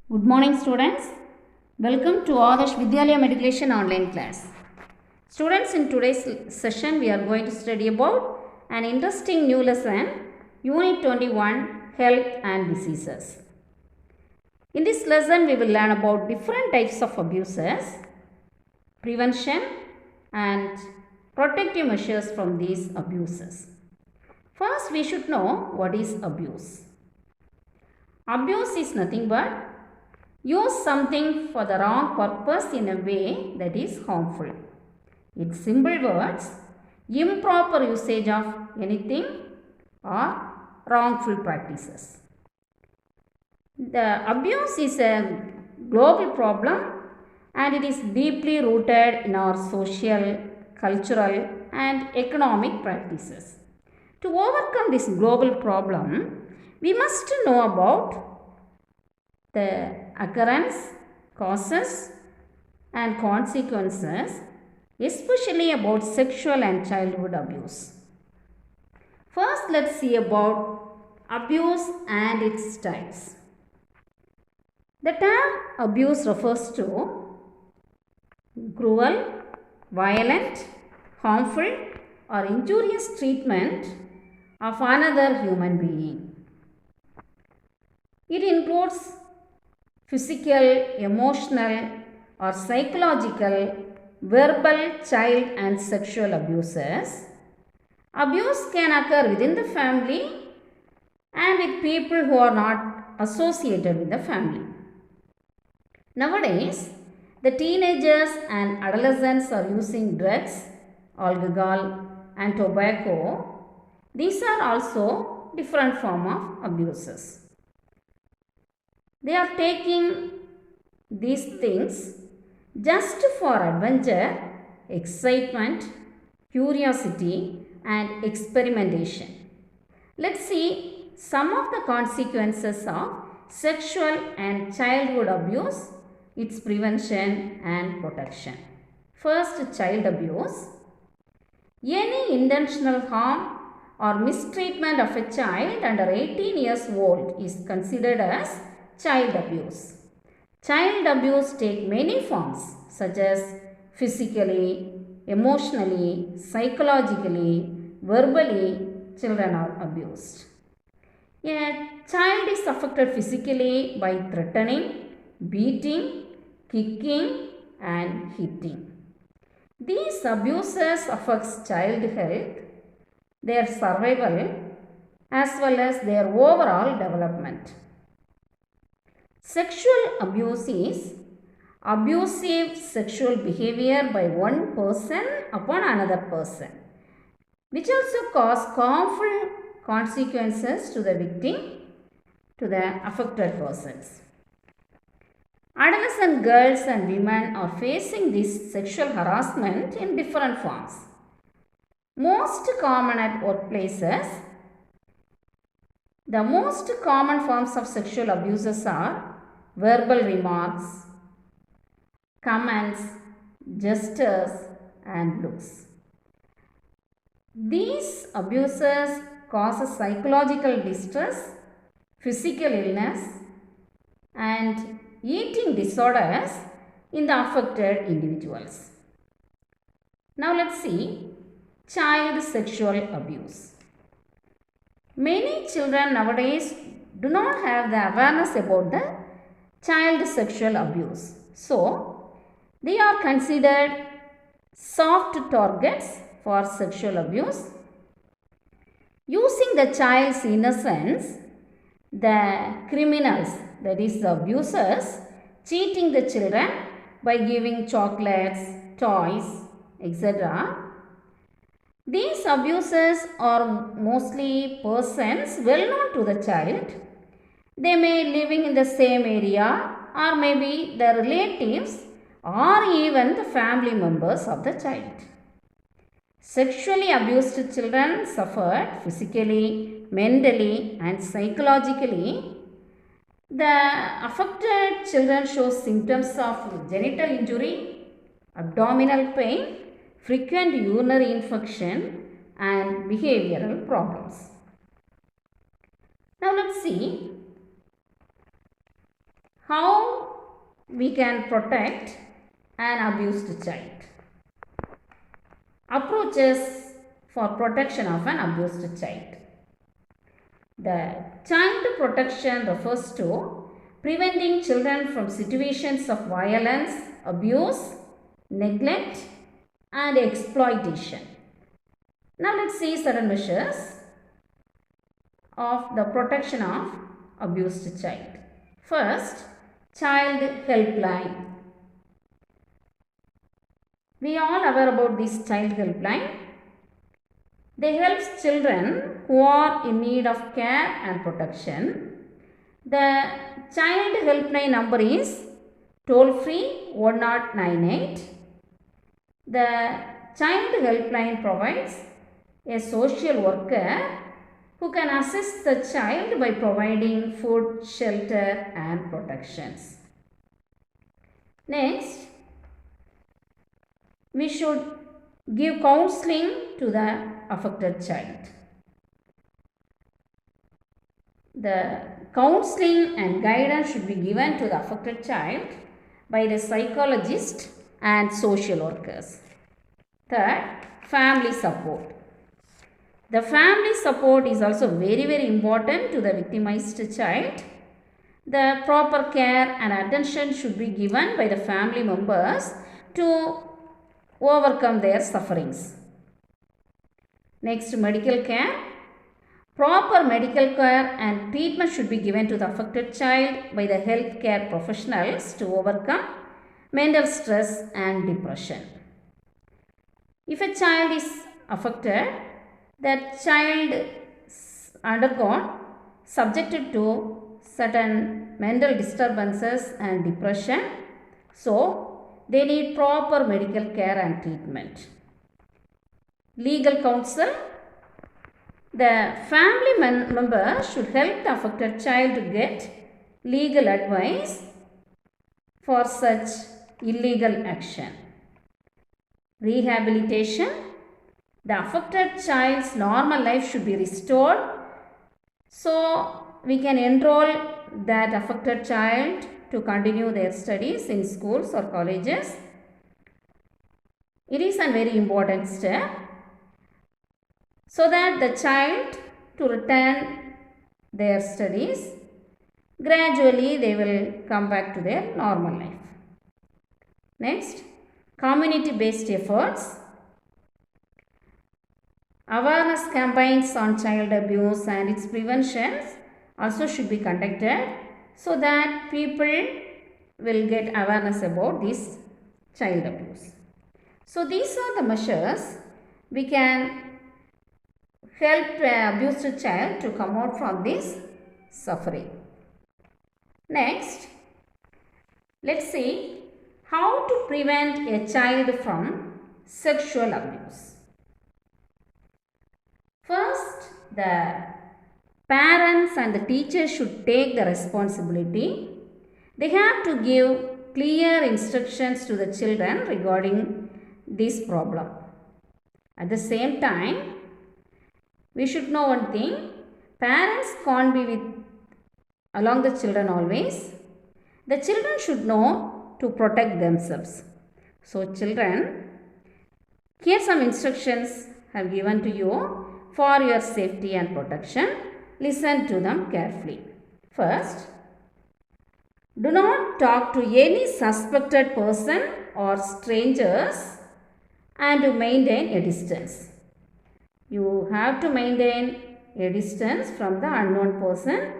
Good morning students. Welcome to Adarsh Vidyalaya Meditation online class. Students, in today's session we are going to study about an interesting new lesson, Unit 21, Health and Diseases. In this lesson we will learn about different types of abuses, prevention and protective measures from these abuses. First we should know what is abuse. Abuse is nothing but use something for the wrong purpose in a way that is harmful. In simple words, improper usage of anything or wrongful practices. The abuse is a global problem and it is deeply rooted in our social, cultural and economic practices. To overcome this global problem, we must know about the occurrence, causes and consequences, especially about sexual and childhood abuse. First, let's see about abuse and its types. The term abuse refers to cruel, violent, harmful or injurious treatment of another human being. It includes physical, emotional or psychological, verbal, child and sexual abuses. Abuse can occur within the family and with people who are not associated with the family. Nowadays, the teenagers and adolescents are using drugs, alcohol and tobacco. These are also different form of abuses. They are taking these things just for adventure, excitement, curiosity and experimentation. Let's see some of the consequences of sexual and childhood abuse, its prevention and protection. First, child abuse. Any intentional harm or mistreatment of a child under 18 years old is considered as child abuse. Child abuse take many forms such as physically, emotionally, psychologically, verbally, children are abused. A child is affected physically by threatening, beating, kicking and hitting. These abuses affects child health, their survival as well as their overall development. Sexual abuse is abusive sexual behavior by one person upon another person, which also cause harmful consequences to the victim, to the affected persons. Adolescent girls and women are facing this sexual harassment in different forms. Most common at workplaces. The most common forms of sexual abuses are verbal remarks, comments, gestures and looks. These abuses cause psychological distress, physical illness and eating disorders in the affected individuals. Now let's see child sexual abuse. Many children nowadays do not have the awareness about the child sexual abuse. So, they are considered soft targets for sexual abuse. Using the child's innocence, the criminals, that is the abusers, cheating the children by giving chocolates, toys, etc. These abusers are mostly persons well known to the child. They may living in the same area or maybe the relatives or even the family members of the child. Sexually abused children suffered physically, mentally and psychologically. The affected children show symptoms of genital injury, abdominal pain, frequent urinary infection and behavioral problems. Now let's see how we can protect an abused child. Approaches for protection of an abused child. The child protection refers to preventing children from situations of violence, abuse, neglect and exploitation. Now let's see certain measures of the protection of abused child. First, child helpline. We all aware about this child helpline. They help children who are in need of care and protection. The child helpline number is toll free 1098. The child helpline provides a social worker who can assist the child by providing food, shelter and protections. Next, we should give counseling to the affected child. The counseling and guidance should be given to the affected child by the psychologist and social workers. Third, family support. The family support is also very important to the victimized child. The proper care and attention should be given by the family members to overcome their sufferings. Next, medical care. Proper medical care and treatment should be given to the affected child by the health care professionals to overcome mental stress and depression. If a child is affected, that child undergone subjected to certain mental disturbances and depression, so they need proper medical care and treatment. Legal counsel. The family member should help the affected child to get legal advice for such illegal action. Rehabilitation. The affected child's normal life should be restored, so we can enroll that affected child to continue their studies in schools or colleges. It is a very important step so that the child to return their studies, gradually they will come back to their normal life. Next, community-based efforts. Awareness campaigns on child abuse and its prevention also should be conducted so that people will get awareness about this child abuse. So these are the measures we can help the abused child to come out from this suffering. Next, let's see how to prevent a child from sexual abuse. First, the parents and the teachers should take the responsibility. They have to give clear instructions to the children regarding this problem. At the same time, we should know one thing, parents can't be along the children always. The children should know to protect themselves. So children, here some instructions have given to you for your safety and protection. Listen to them carefully. First, do not talk to any suspected person or strangers and to maintain a distance. You have to maintain a distance from the unknown person.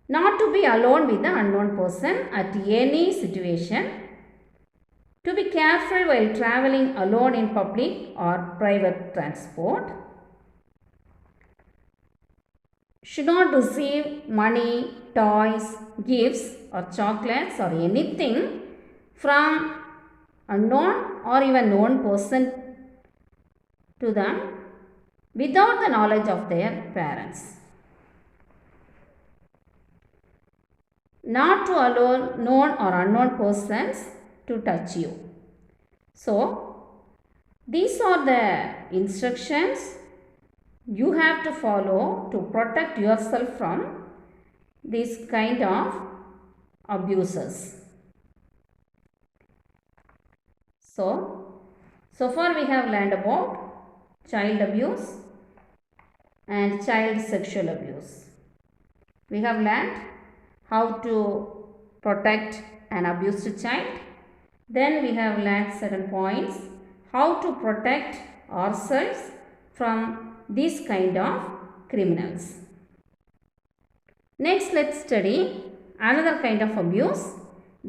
Not to be alone with the unknown person at any situation. To be careful while traveling alone in public or private transport. Should not receive money, toys, gifts or chocolates or anything from unknown or even known person to them without the knowledge of their parents. Not to allow known or unknown persons to touch you. So, these are the instructions you have to follow to protect yourself from this kind of abusers. So far we have learned about child abuse and child sexual abuse. We have learned how to protect an abused child. Then we have learned certain points how to protect ourselves from these kind of criminals. Next, let's study another kind of abuse,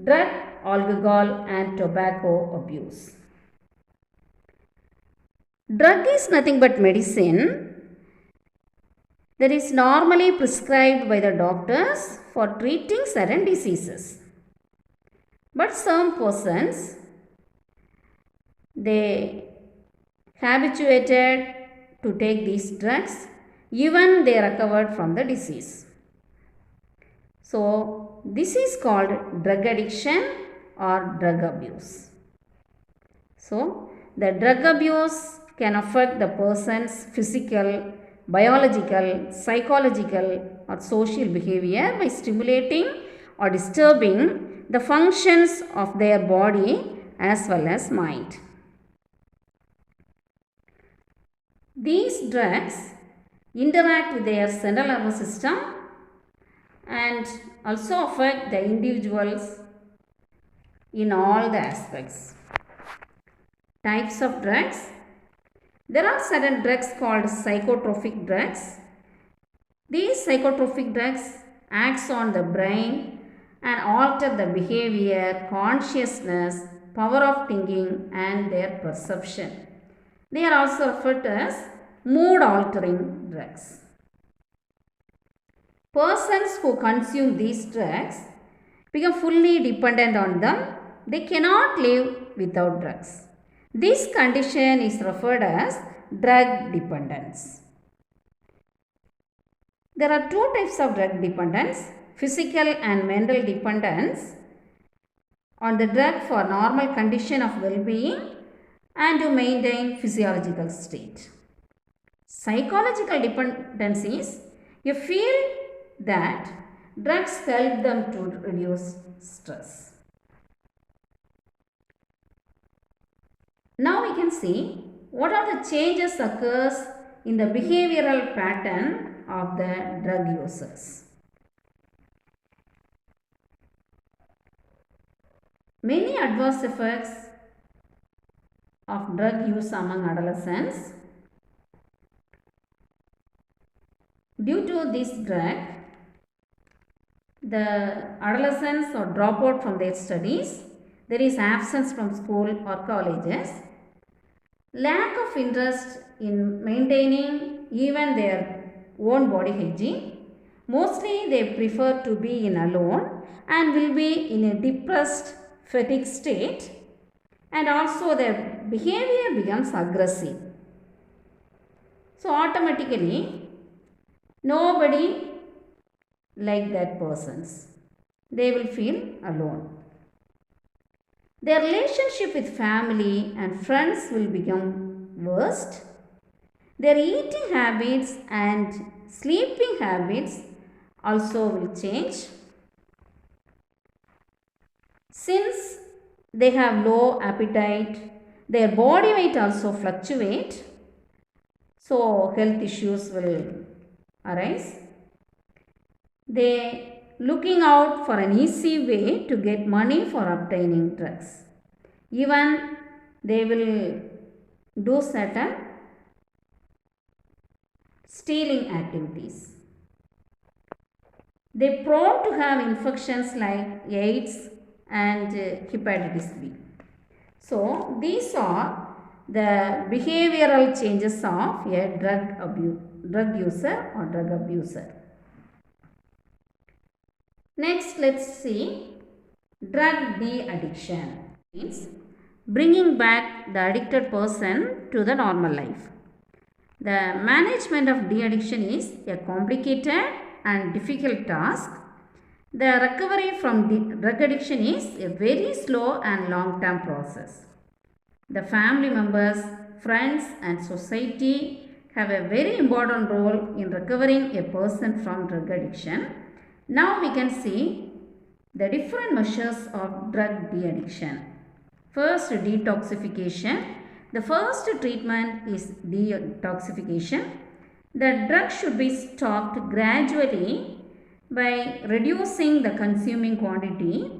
drug, alcohol and tobacco abuse. Drug is nothing but medicine that is normally prescribed by the doctors for treating certain diseases. But some persons, they habituated to take these drugs even they recovered from the disease. So, this is called drug addiction or drug abuse. So, the drug abuse can affect the person's physical, biological, psychological or social behavior by stimulating or disturbing the functions of their body as well as mind. These drugs interact with their central nervous system and also affect the individuals in all the aspects. Types of drugs. There are certain drugs called psychotropic drugs. These psychotropic drugs acts on the brain and alter the behavior, consciousness, power of thinking and their perception. They are also referred to as mood altering drugs. Persons who consume these drugs become fully dependent on them. They cannot live without drugs. This condition is referred as drug dependence. There are two types of drug dependence, physical and mental dependence on the drug for normal condition of well-being and to maintain physiological state. Psychological dependence is you feel that drugs help them to reduce stress. Now we can see what are the changes occurs in the behavioral pattern of the drug users. Many adverse effects of drug use among adolescents. Due to this drug, the adolescents or drop out from their studies. There is absence from school or colleges. Lack of interest in maintaining even their own body hygiene. Mostly they prefer to be in alone and will be in a depressed, fatigue state, and also their behavior becomes aggressive. So automatically nobody like that persons. They will feel alone. Their relationship with family and friends will become worst. Their eating habits and sleeping habits also will change. Since they have low appetite, their body weight also fluctuate. So health issues will arise. They looking out for an easy way to get money for obtaining drugs. Even they will do certain stealing activities. They prone to have infections like AIDS and hepatitis B. So these are the behavioral changes of a drug user or drug abuser. Next, let's see drug de-addiction. Means bringing back the addicted person to the normal life. The management of de-addiction is a complicated and difficult task. The recovery from drug addiction is a very slow and long-term process. The family members, friends and society have a very important role in recovering a person from drug addiction. Now we can see The different measures of drug de-addiction. First, detoxification. The first treatment is detoxification. The drug should be stopped gradually by reducing the consuming quantity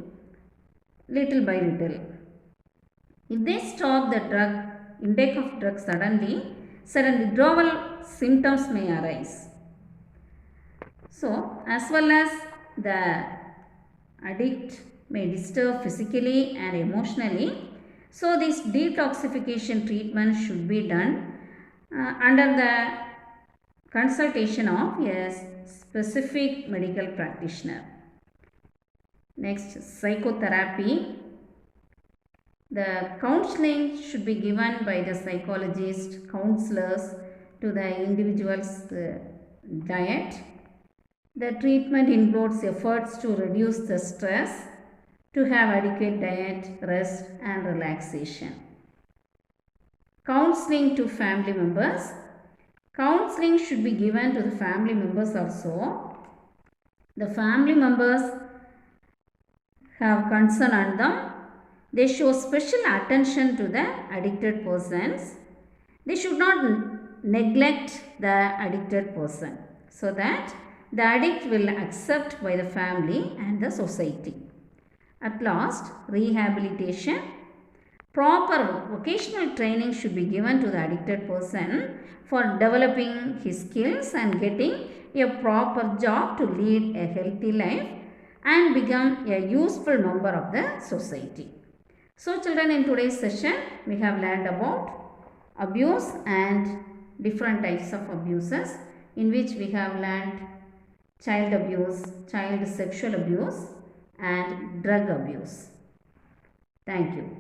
little by little. If they stop the intake of drug suddenly, sudden withdrawal symptoms may arise. So, as well as the addict may disturb physically and emotionally. So, this detoxification treatment should be done under the consultation of a specific medical practitioner. Next, psychotherapy. The counseling should be given by the psychologist, counselors to the individual's diet. The treatment includes efforts to reduce the stress, to have adequate diet, rest and relaxation. Counseling to family members. Counseling should be given to the family members also. The family members have concern on them. They show special attention to the addicted persons. They should not neglect the addicted person so that the addict will accept by the family and the society. At last, rehabilitation. Proper vocational training should be given to the addicted person for developing his skills and getting a proper job to lead a healthy life and become a useful member of the society. So children, in today's session, we have learned about abuse and different types of abuses, in which we have learned child abuse, child sexual abuse and drug abuse. Thank you.